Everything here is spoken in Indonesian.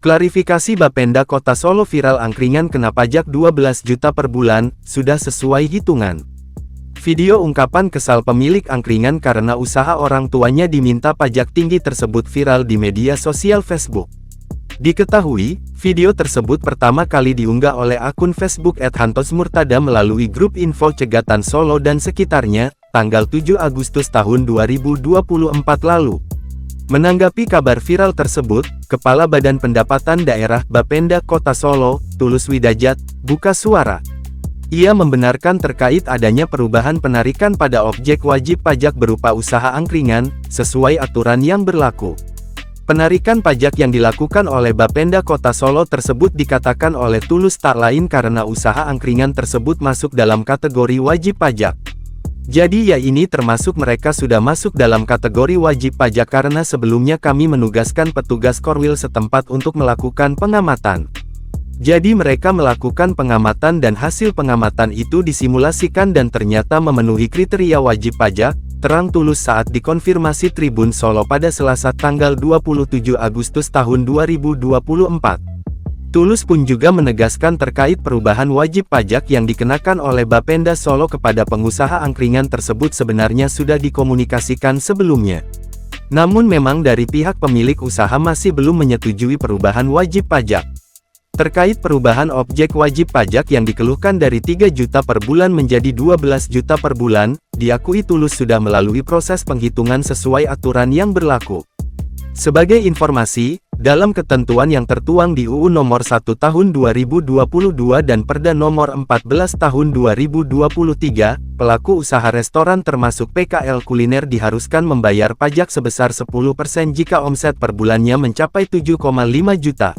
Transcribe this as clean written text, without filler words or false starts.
Klarifikasi Bapenda Kota Solo viral angkringan kena pajak 12 juta per bulan, sudah sesuai hitungan. Video ungkapan kesal pemilik angkringan karena usaha orang tuanya diminta pajak tinggi tersebut viral di media sosial Facebook. Diketahui, video tersebut pertama kali diunggah oleh akun Facebook @hantosmurtada melalui grup info Cegatan Solo dan sekitarnya, tanggal 7 Agustus tahun 2024 lalu. Menanggapi kabar viral tersebut, Kepala Badan Pendapatan Daerah Bapenda Kota Solo, Tulus Widajat, buka suara. Ia membenarkan terkait adanya perubahan penarikan pada objek wajib pajak berupa usaha angkringan, sesuai aturan yang berlaku. Penarikan pajak yang dilakukan oleh Bapenda Kota Solo tersebut dikatakan oleh Tulus tak lain karena usaha angkringan tersebut masuk dalam kategori wajib pajak. Jadi ya ini termasuk mereka sudah masuk dalam kategori wajib pajak karena sebelumnya kami menugaskan petugas Korwil setempat untuk melakukan pengamatan. Jadi mereka melakukan pengamatan dan hasil pengamatan itu disimulasikan dan ternyata memenuhi kriteria wajib pajak, terang Tulus saat dikonfirmasi Tribun Solo pada Selasa tanggal 27 Agustus tahun 2024. Tulus pun juga menegaskan terkait perubahan wajib pajak yang dikenakan oleh Bapenda Solo kepada pengusaha angkringan tersebut sebenarnya sudah dikomunikasikan sebelumnya. Namun memang dari pihak pemilik usaha masih belum menyetujui perubahan wajib pajak. Terkait perubahan objek wajib pajak yang dikeluhkan dari 3 juta per bulan menjadi 12 juta per bulan, diakui Tulus sudah melalui proses penghitungan sesuai aturan yang berlaku. Sebagai informasi, dalam ketentuan yang tertuang di UU Nomor 1 Tahun 2022 dan Perda Nomor 14 Tahun 2023, pelaku usaha restoran termasuk PKL kuliner diharuskan membayar pajak sebesar 10% jika omset per bulannya mencapai 7,5 juta.